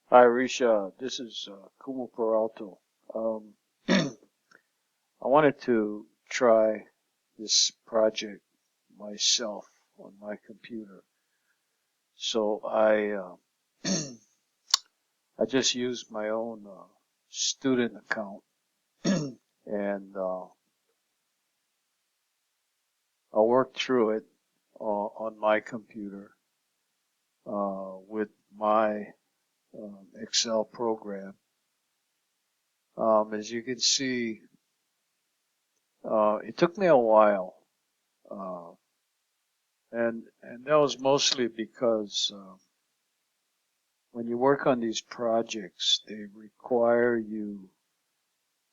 Hi, Risha. This is Kumu Peralto. I wanted to try this project myself on my computer. So I just used my own student account and I worked through it on my computer with my Excel program. As you can see, it took me a while. Uh, and that was mostly because when you work on these projects, they require you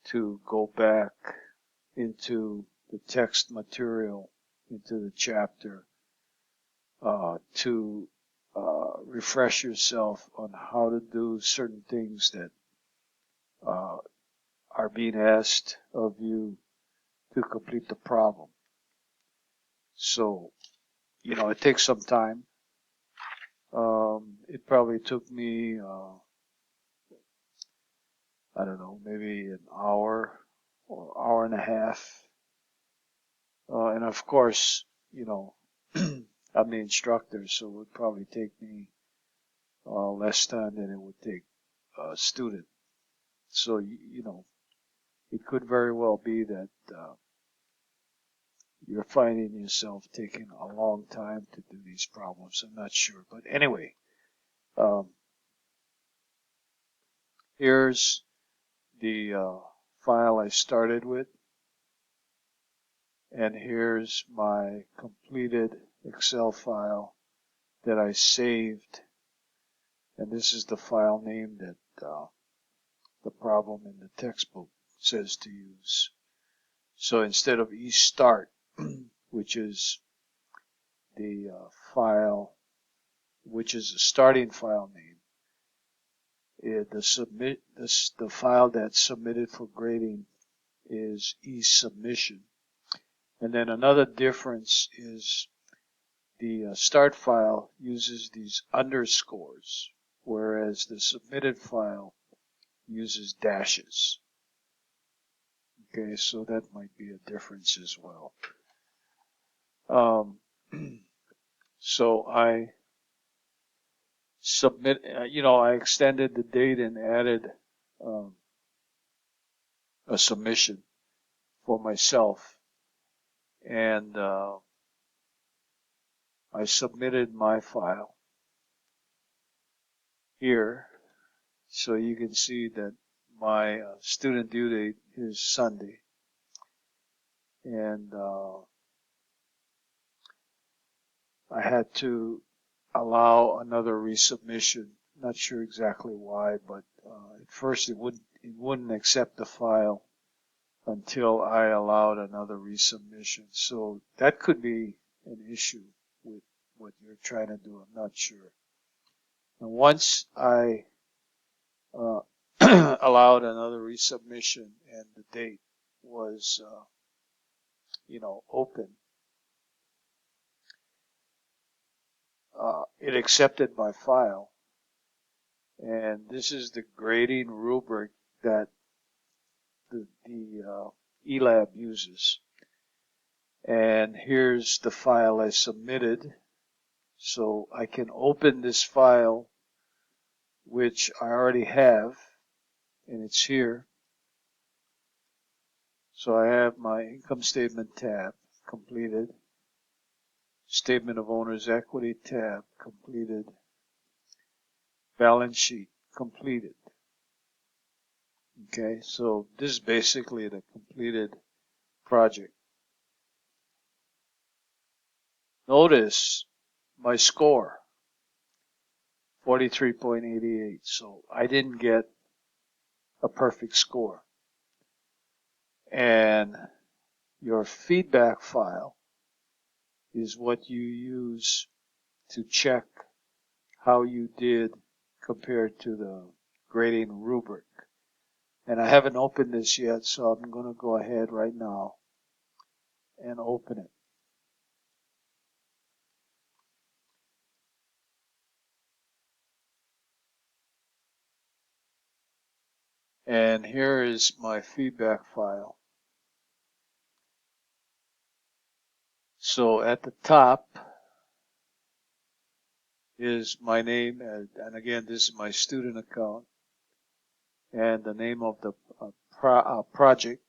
to go back into the text material, into the chapter, to refresh yourself on how to do certain things that uh, are being asked of you to complete the problem. So, it takes some time. It probably took me I don't know, maybe an hour or hour and a half. And of course, I'm the instructor, so it would probably take me less time than it would take a student. So, it could very well be that you're finding yourself taking a long time to do these problems. I'm not sure. But anyway, um, here's the file I started with. And here's my completed Excel file that I saved. And this is the file name that the problem in the textbook says to use. So instead of eStart, which is the file, which is a starting file name, the file that's submitted for grading is eSubmission. And then another difference is the start file uses these underscores, whereas the submitted file uses dashes. Okay, so that might be a difference as well. Um, so I I extended the date and added um, a submission for myself, and I submitted my file here, so you can see that my student due date is Sunday, and I had to allow another resubmission. Not sure exactly why, but at first it wouldn't accept the file until I allowed another resubmission. So that could be an issue with what you're trying to do. I'm not sure. And once I uh, allowed another resubmission and the date was, open, it accepted my file. And this is the grading rubric that the ELAB uses. And here's the file I submitted. So I can open this file, which I already have, and it's here. So I have my income statement tab completed, statement of owner's equity tab completed, balance sheet completed. Okay, so this is basically the completed project. Notice my score, 43.88. So I didn't get a perfect score. And your feedback file is what you use to check how you did compared to the grading rubric. And I haven't opened this yet, so I'm going to go ahead right now and open it. And here is my feedback file. So at the top is my name, and again, this is my student account, and the name of the project.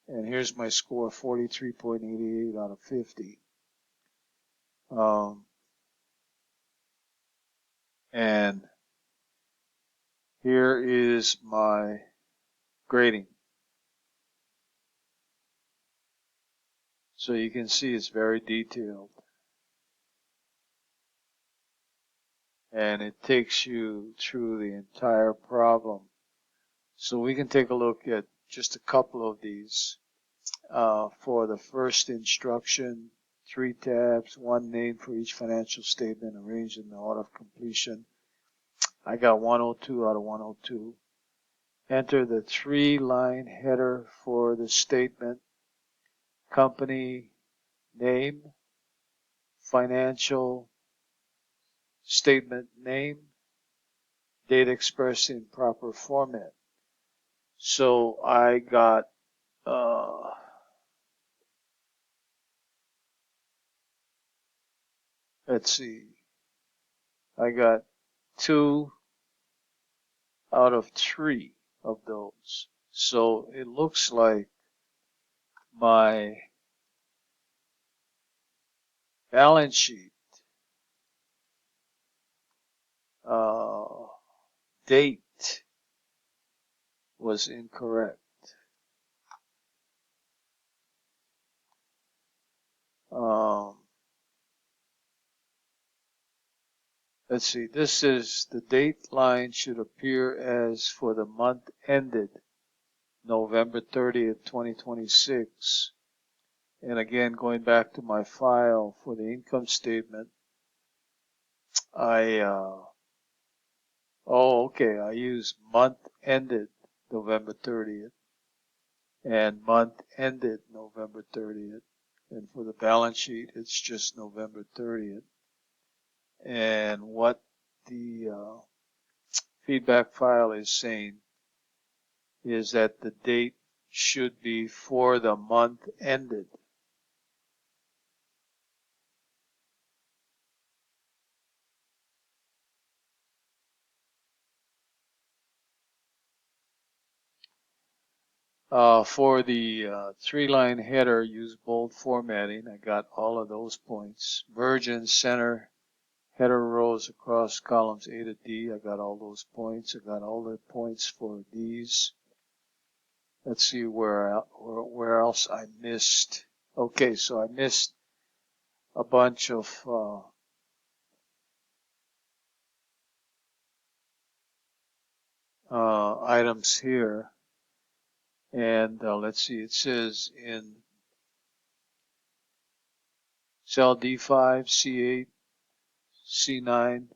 And here's my score, 43.88 out of 50. And here is my grading. So you can see it's very detailed. And it takes you through the entire problem. So we can take a look at just a couple of these. For the first instruction, 3 tabs, 1 name for each financial statement arranged in the order of completion. I got 102 out of 102. Enter the 3-line header for the statement, company name, financial statement name, date expressed in proper format. So I got let's see, I got 2 out of 3 of those. So it looks like my balance sheet date was incorrect. Let's see, this is the date line should appear as for the month ended November 30th, 2026. And again, going back to my file for the income statement, I use month ended November 30th and month ended November 30th. And for the balance sheet, it's just November 30th. And what the feedback file is saying is that the date should be for the month ended. For the 3-line header, use bold formatting. I got all of those points. Virgin center header rows across columns A to D. I got all those points. I got all the points for these. Let's see where else I missed. Okay, so I missed a bunch of items here. And let's see, it says in cell D5, C8, C9.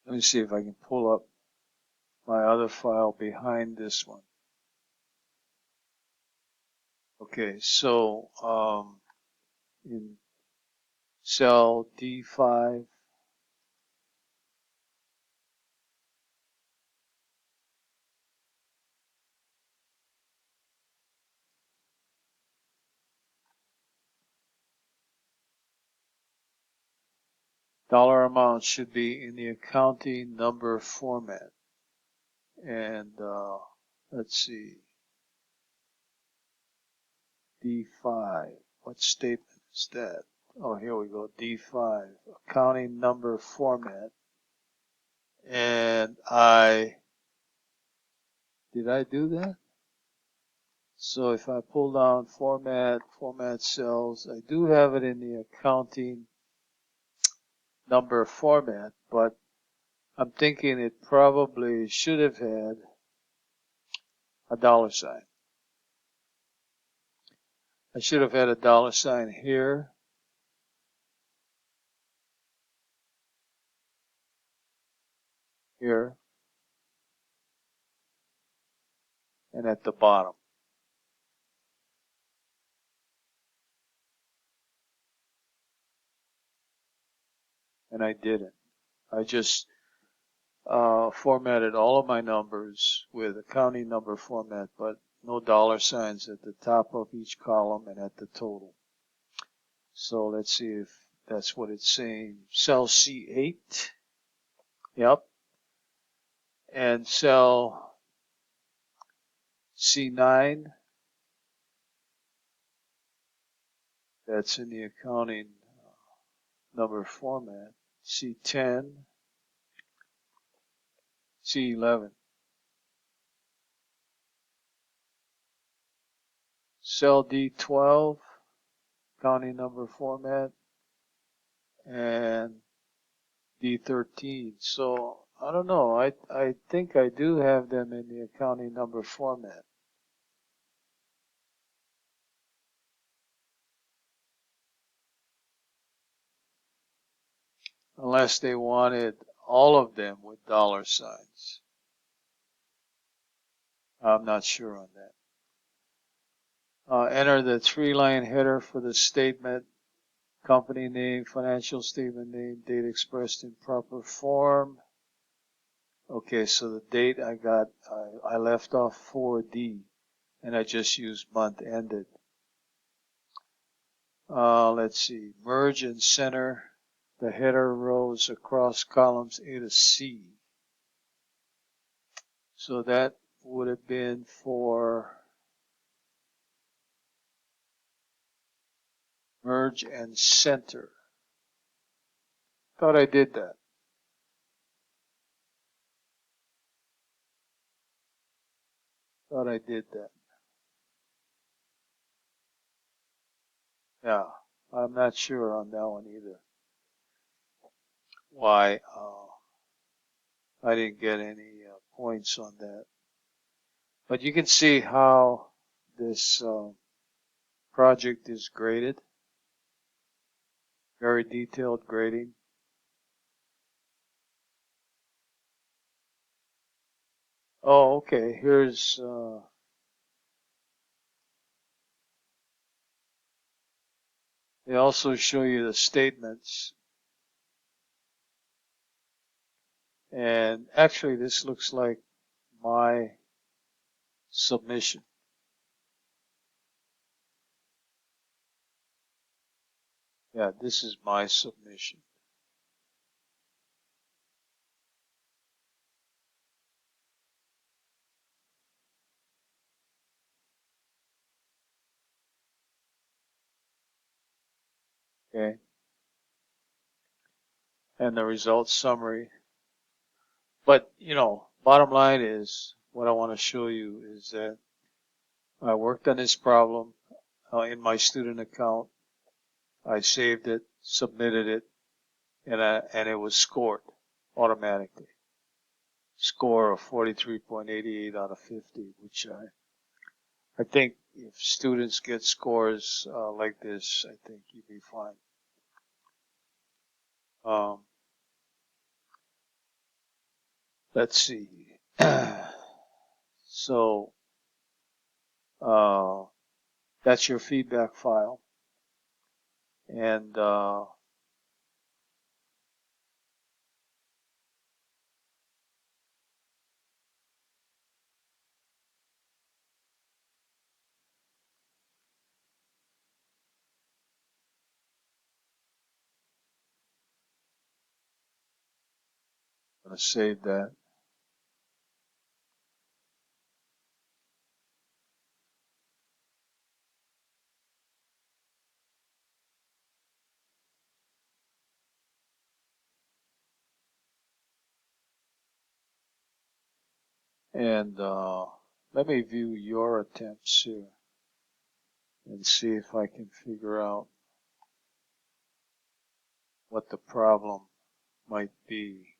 Let me see if I can pull up my other file behind this one. Okay, so in cell D5, dollar amount should be in the accounting number format. And let's see, D5, what statement is that? Oh, here we go, D5, accounting number format. And did I do that? So if I pull down format cells, I do have it in the accounting number format, but I'm thinking it probably should have had a dollar sign. I should have had a dollar sign here, here, and at the bottom. And I didn't. I just formatted all of my numbers with accounting number format, but no dollar signs at the top of each column and at the total. So let's see if that's what it's saying. Cell C8. Yep. And cell C9. That's in the accounting number format. C10. C11. Cell D12. Accounting number format. And D13. So I don't know. I think I do have them in the accounting number format. Unless they wanted all of them with dollar signs. I'm not sure on that. Enter the 3-line header for the statement. Company name, financial statement name, date expressed in proper form. Okay, so the date I left off 4D, and I just used month ended. Let's see, merge and center the header rows across columns A to C. So that would have been for merge and center. Thought I did that. Thought I did that. Yeah, I'm not sure on that one either. Why I didn't get any points on that. But you can see how this project is graded. Very detailed grading. Oh, okay. Here's they also show you the statements. And actually, this looks like my submission. Yeah, this is my submission. Okay. And the results summary. But, you know, bottom line is what I want to show you is that I worked on this problem in my student account. I saved it, submitted it, and it was scored automatically. Score of 43.88 out of 50, which I think if students get scores like this, I think you'd be fine. Let's see. So that's your feedback file. And I'm going to save that. And let me view your attempts here and see if I can figure out what the problem might be.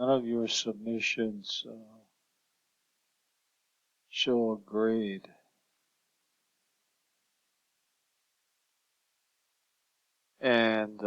None of your submissions show a grade. And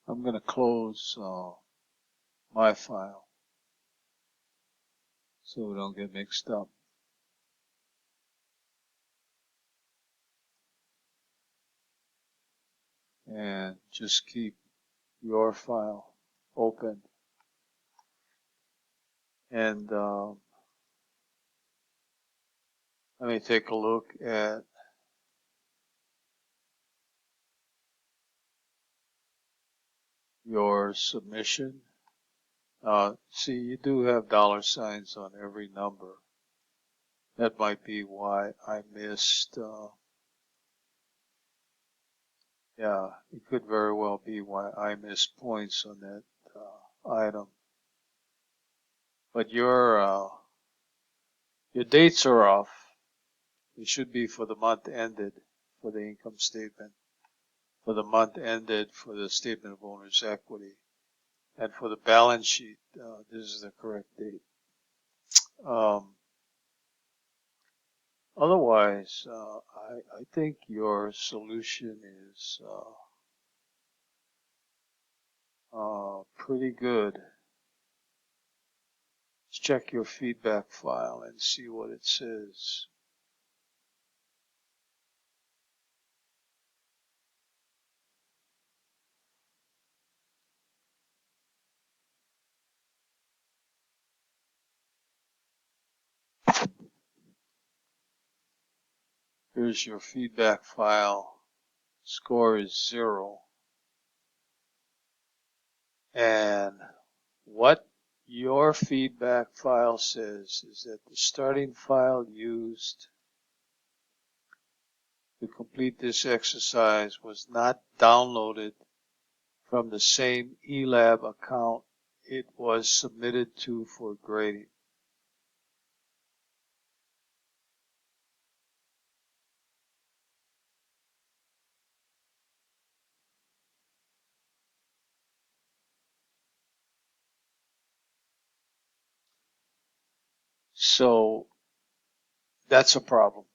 I'm going to close my file so we don't get mixed up. And just keep your file open. And let me take a look at your submission. See, you do have $signs on every number. That might be why I missed, yeah, it could very well be why I missed points on that item. But your dates are off. It should be for the month ended for the income statement, for the month ended for the statement of owner's equity, and for the balance sheet, this is the correct date. Otherwise, I think your solution is pretty good. Let's check your feedback file and see what it says. Here's your feedback file. Score is 0. And what your feedback file says is that the starting file used to complete this exercise was not downloaded from the same eLab account it was submitted to for grading. So that's a problem.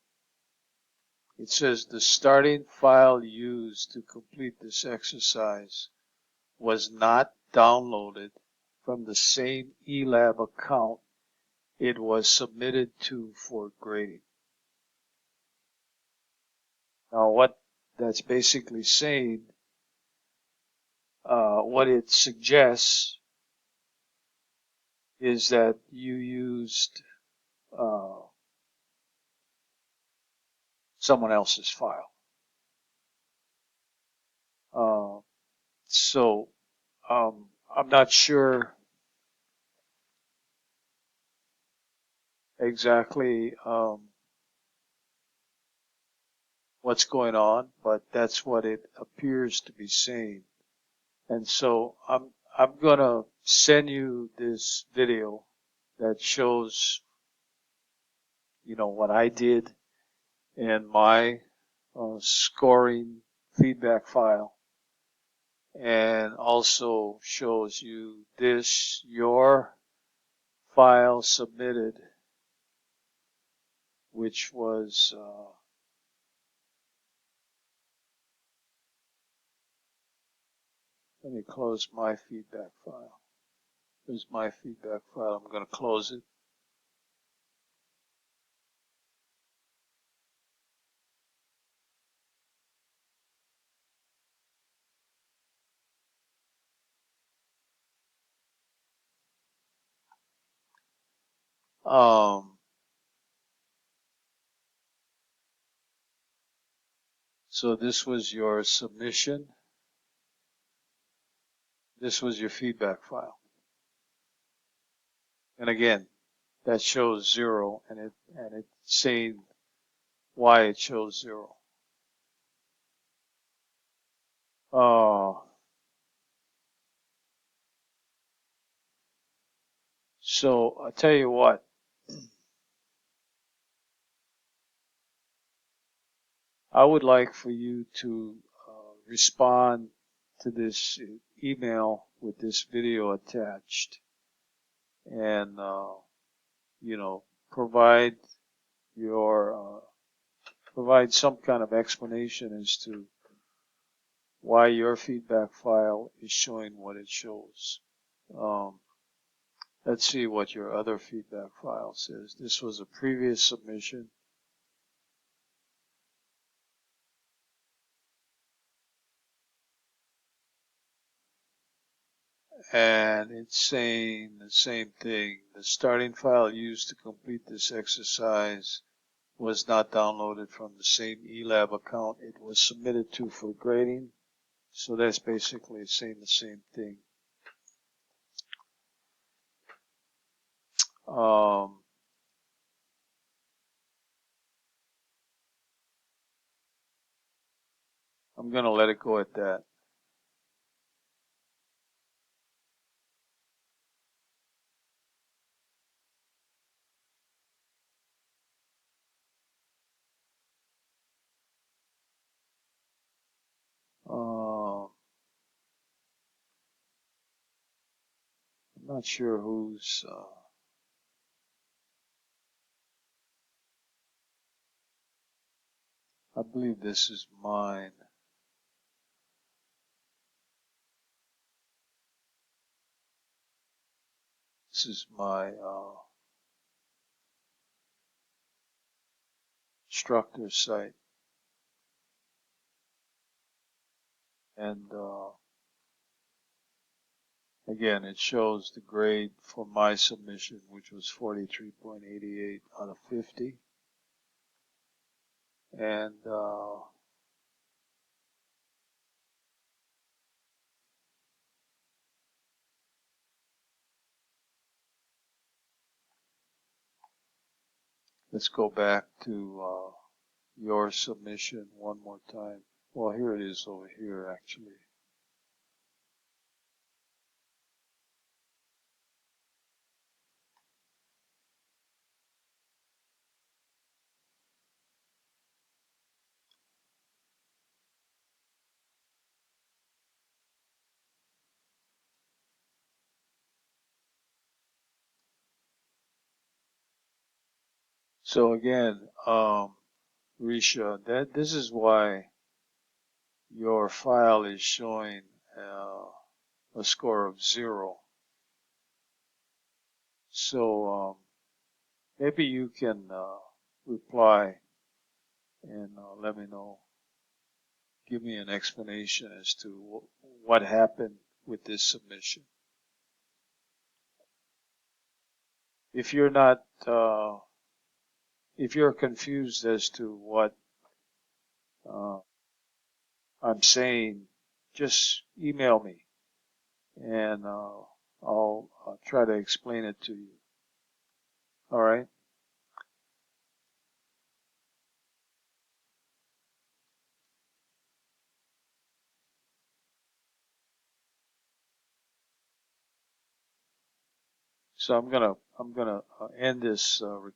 It says the starting file used to complete this exercise was not downloaded from the same eLab account it was submitted to for grading. Now what that's basically saying, what it suggests is that you used someone else's file. So I'm not sure exactly what's going on, but that's what it appears to be saying. And so I'm gonna send you this video that shows, you know, what I did in my scoring feedback file, and also shows you this, your file submitted, which was let me close my feedback file. Here's my feedback file. I'm going to close it. So this was your submission. This was your feedback file. And again, that shows 0, and it's saying why it shows 0. So I'll tell you what. I would like for you to respond to this email with this video attached, and provide provide some kind of explanation as to why your feedback file is showing what it shows. Let's see what your other feedback file says. This was a previous submission. And it's saying the same thing. The starting file used to complete this exercise was not downloaded from the same eLab account it was submitted to for grading. So that's basically saying the same thing. I'm going to let it go at that. I'm not sure who's... I believe this is mine. This is my instructor site. And again, it shows the grade for my submission, which was 43.88 out of 50. And let's go back to your submission one more time. Well, here it is over here, actually. So again, Risha, this is why your file is showing a score of 0. So maybe you can reply and let me know. Give me an explanation as to what happened with this submission. If you're not, if you're confused as to what I'm saying, just email me, and I'll try to explain it to you. All right? So I'm gonna end this recording.